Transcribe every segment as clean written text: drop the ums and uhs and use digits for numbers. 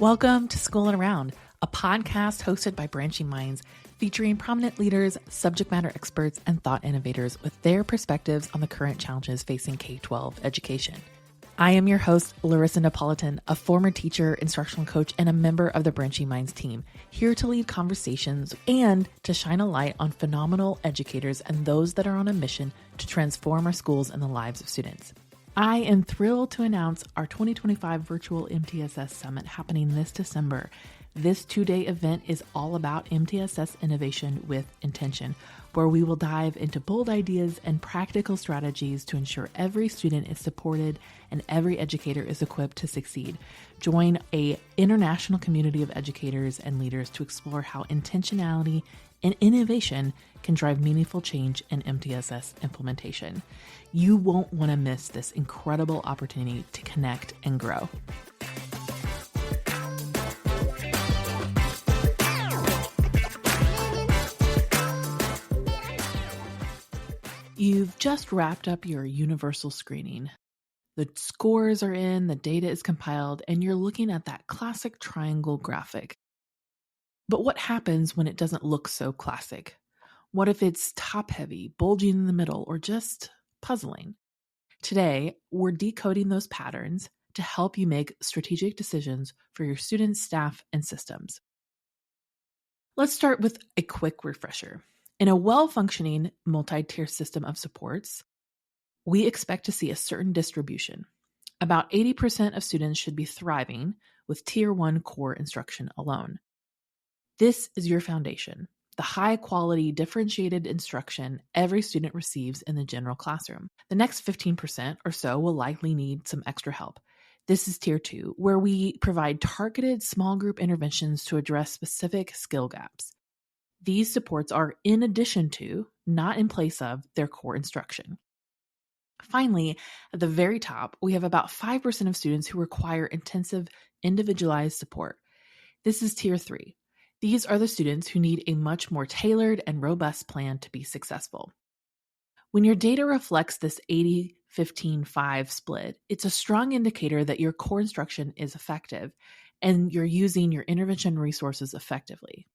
Welcome to Schoolin' Around, a podcast hosted by Branching Minds, featuring prominent leaders, subject matter experts, and thought innovators with their perspectives on the current challenges facing K-12 education. I am your host, Larissa Napolitan, a former teacher, instructional coach, and a member of the Branching Minds team, here to lead conversations and to shine a light on phenomenal educators and those that are on a mission to transform our schools and the lives of students. I am thrilled to announce our 2025 Virtual MTSS Summit happening this December. This two-day event is all about MTSS innovation with intention, where we will dive into bold ideas and practical strategies to ensure every student is supported and every educator is equipped to succeed. Join an international community of educators and leaders to explore how intentionality and innovation can drive meaningful change in MTSS implementation. You won't want to miss this incredible opportunity to connect and grow. You've just wrapped up your universal screening. The scores are in, the data is compiled, and you're looking at that classic triangle graphic. But what happens when it doesn't look so classic? What if it's top-heavy, bulging in the middle, or just puzzling? Today, we're decoding those patterns to help you make strategic decisions for your students, staff, and systems. Let's start with a quick refresher. In a well-functioning multi-tier system of supports, we expect to see a certain distribution. About 80% of students should be thriving with Tier 1 core instruction alone. This is your foundation, the high-quality, differentiated instruction every student receives in the general classroom. The next 15% or so will likely need some extra help. This is Tier 2, where we provide targeted small group interventions to address specific skill gaps. These supports are in addition to, not in place of, their core instruction. Finally, at the very top, we have about 5% of students who require intensive, individualized support. This is Tier 3. These are the students who need a much more tailored and robust plan to be successful. When your data reflects this 80-15-5 split, it's a strong indicator that your core instruction is effective and you're using your intervention resources effectively.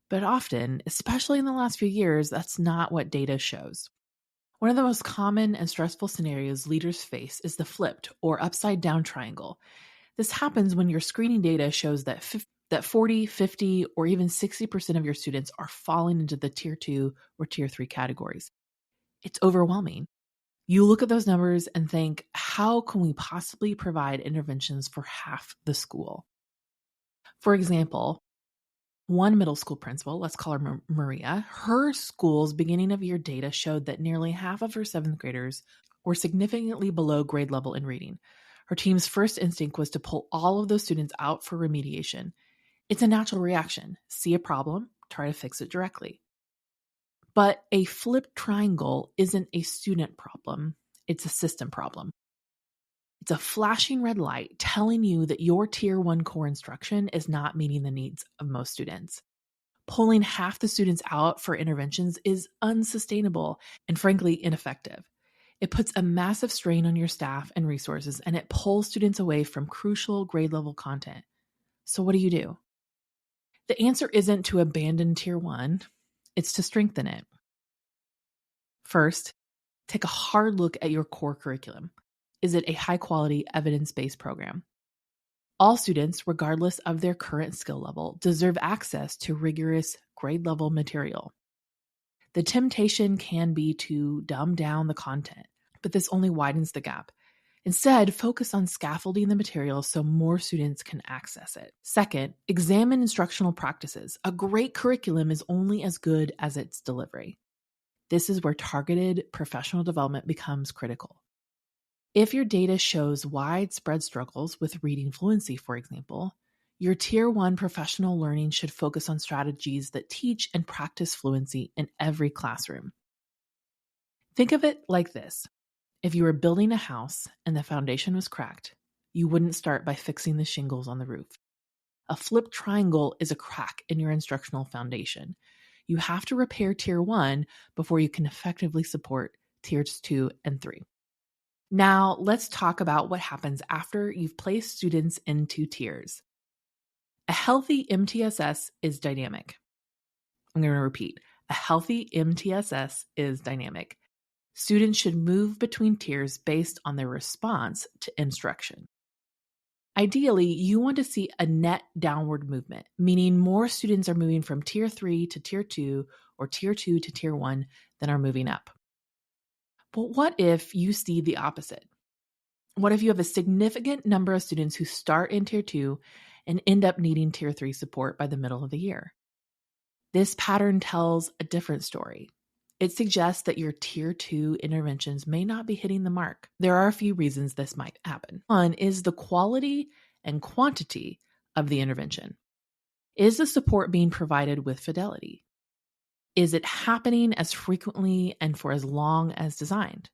But often, especially in the last few years, that's not what data shows. One of the most common and stressful scenarios leaders face is the flipped or upside down triangle. This happens when your screening data shows that 40, 50, or even 60% of your students are falling into the Tier 2 or Tier 3 categories. It's overwhelming. You look at those numbers and think, how can we possibly provide interventions for half the school? For example, one middle school principal, let's call her Maria, her school's beginning of year data showed that nearly half of her seventh graders were significantly below grade level in reading. Her team's first instinct was to pull all of those students out for remediation. It's a natural reaction. See a problem, try to fix it directly. But a flipped triangle isn't a student problem, it's a system problem. It's a flashing red light telling you that your Tier 1 core instruction is not meeting the needs of most students. Pulling half the students out for interventions is unsustainable and frankly ineffective. It puts a massive strain on your staff and resources, and it pulls students away from crucial grade level content. So what do? The answer isn't to abandon Tier 1, it's to strengthen it. First, take a hard look at your core curriculum. Is it a high-quality, evidence-based program? All students, regardless of their current skill level, deserve access to rigorous grade-level material. The temptation can be to dumb down the content, but this only widens the gap. Instead, focus on scaffolding the material so more students can access it. Second, examine instructional practices. A great curriculum is only as good as its delivery. This is where targeted professional development becomes critical. If your data shows widespread struggles with reading fluency, for example, your Tier 1 professional learning should focus on strategies that teach and practice fluency in every classroom. Think of it like this. If you were building a house and the foundation was cracked, you wouldn't start by fixing the shingles on the roof. A flipped triangle is a crack in your instructional foundation. You have to repair Tier 1 before you can effectively support Tiers 2 and 3. Now, let's talk about what happens after you've placed students into tiers. A healthy MTSS is dynamic. I'm going to repeat. A healthy MTSS is dynamic. Students should move between tiers based on their response to instruction. Ideally, you want to see a net downward movement, meaning more students are moving from Tier 3 to Tier 2 or Tier 2 to Tier 1 than are moving up. But what if you see the opposite? What if you have a significant number of students who start in Tier 2 and end up needing Tier 3 support by the middle of the year? This pattern tells a different story. It suggests that your Tier 2 interventions may not be hitting the mark. There are a few reasons this might happen. One is the quality and quantity of the intervention. Is the support being provided with fidelity? Is it happening as frequently and for as long as designed?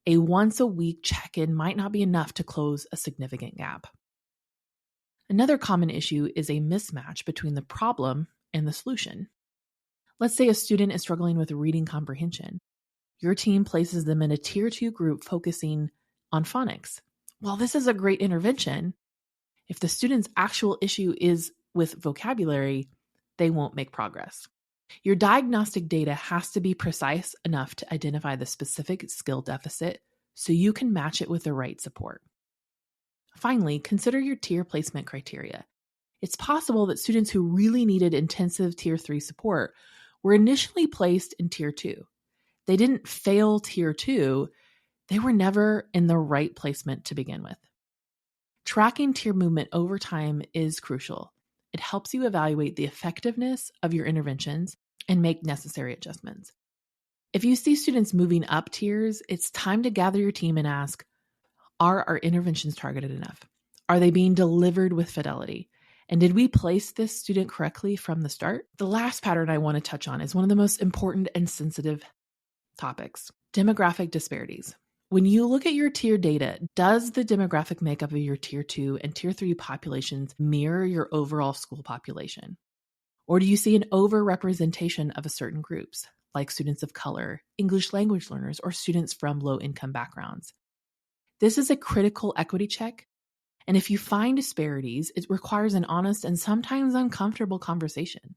A once-a-week check-in might not be enough to close a significant gap. Another common issue is a mismatch between the problem and the solution. Let's say a student is struggling with reading comprehension. Your team places them in a Tier 2 group focusing on phonics. While this is a great intervention, if the student's actual issue is with vocabulary, they won't make progress. Your diagnostic data has to be precise enough to identify the specific skill deficit so you can match it with the right support. Finally, consider your tier placement criteria. It's possible that students who really needed intensive Tier 3 support were initially placed in Tier 2. They didn't fail Tier 2, they were never in the right placement to begin with. Tracking tier movement over time is crucial. It helps you evaluate the effectiveness of your interventions and make necessary adjustments. If you see students moving up tiers, it's time to gather your team and ask, are our interventions targeted enough? Are they being delivered with fidelity? And did we place this student correctly from the start? The last pattern I want to touch on is one of the most important and sensitive topics: demographic disparities. When you look at your tier data, does the demographic makeup of your Tier 2 and Tier 3 populations mirror your overall school population? Or do you see an overrepresentation of a certain groups, like students of color, English language learners, or students from low-income backgrounds? This is a critical equity check, and if you find disparities, it requires an honest and sometimes uncomfortable conversation.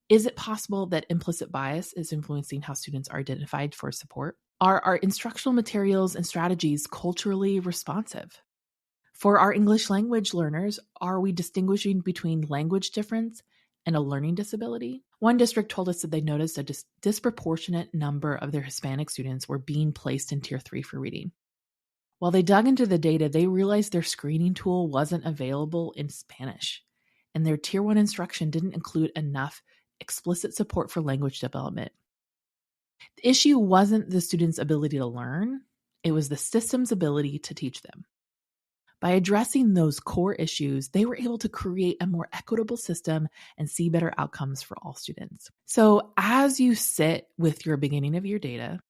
Is it possible that implicit bias is influencing how students are identified for support? Are our instructional materials and strategies culturally responsive? For our English language learners, are we distinguishing between language difference and a learning disability? One district told us that they noticed a disproportionate number of their Hispanic students were being placed in Tier 3 for reading. While they dug into the data, they realized their screening tool wasn't available in Spanish, and their Tier 1 instruction didn't include enough explicit support for language development. The issue wasn't the students' ability to learn, it was the system's ability to teach them. By addressing those core issues, they were able to create a more equitable system and see better outcomes for all students. So as you sit with your beginning of your data,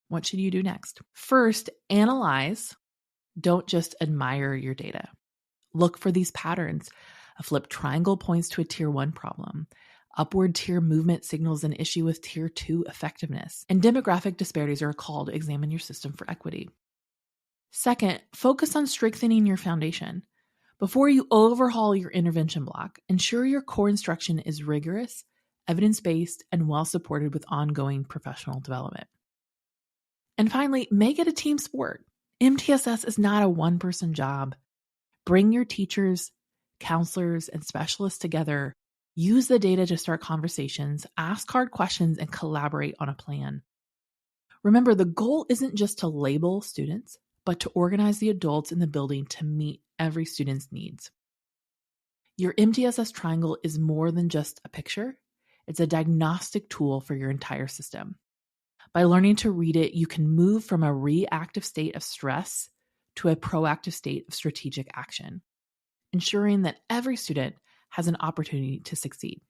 what should you do next? First, analyze. Don't just admire your data. Look for these patterns. A flipped triangle points to a Tier 1 problem. Upward tier movement signals an issue with Tier 2 effectiveness. And demographic disparities are a call to examine your system for equity. Second, focus on strengthening your foundation. Before you overhaul your intervention block, ensure your core instruction is rigorous, evidence-based, and well-supported with ongoing professional development. And finally, make it a team sport. MTSS is not a one-person job. Bring your teachers, counselors, and specialists together. Use the data to start conversations, ask hard questions, and collaborate on a plan. Remember, the goal isn't just to label students, but to organize the adults in the building to meet every student's needs. Your MTSS triangle is more than just a picture. It's a diagnostic tool for your entire system. By learning to read it, you can move from a reactive state of stress to a proactive state of strategic action, ensuring that every student has an opportunity to succeed.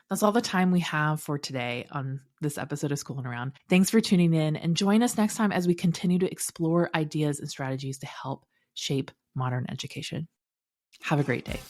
That's all the time we have for today on this episode of School and Around. Thanks for tuning in, and join us next time as we continue to explore ideas and strategies to help shape modern education. Have a great day.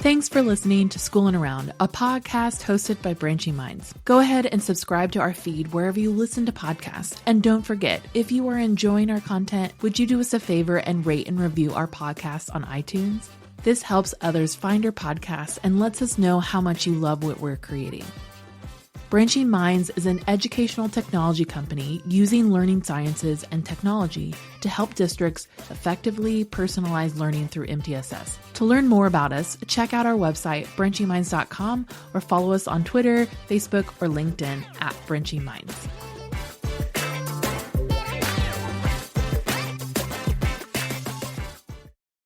Thanks for listening to Schoolin' Around, a podcast hosted by Branching Minds. Go ahead and subscribe to our feed wherever you listen to podcasts. And don't forget, if you are enjoying our content, would you do us a favor and rate and review our podcast on iTunes? This helps others find our podcasts and lets us know how much you love what we're creating. Branching Minds is an educational technology company using learning sciences and technology to help districts effectively personalize learning through MTSS. To learn more about us, check out our website, branchingminds.com, or follow us on Twitter, Facebook, or LinkedIn at Branching Minds.